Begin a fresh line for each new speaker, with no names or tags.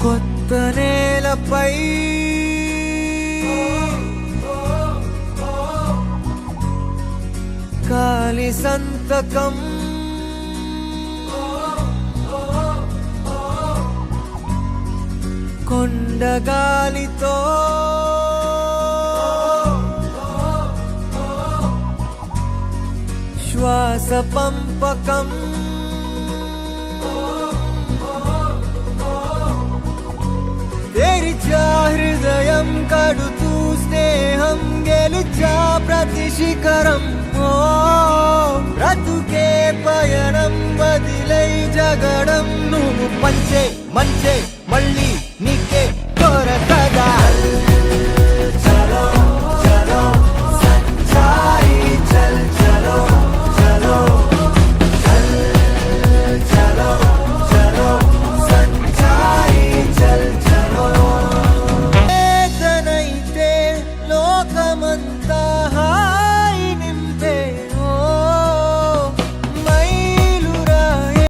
కొత్త నేలపై కాలి సంతకం కొండగాలితో శ్వాస పంపకం తెరిచా హృదయం కడుతూ స్నేహం గెలుచా ప్రతి శిఖరం బ్రతుకే పయనం వదిలై జగడం నువ్వు పంచే మంచే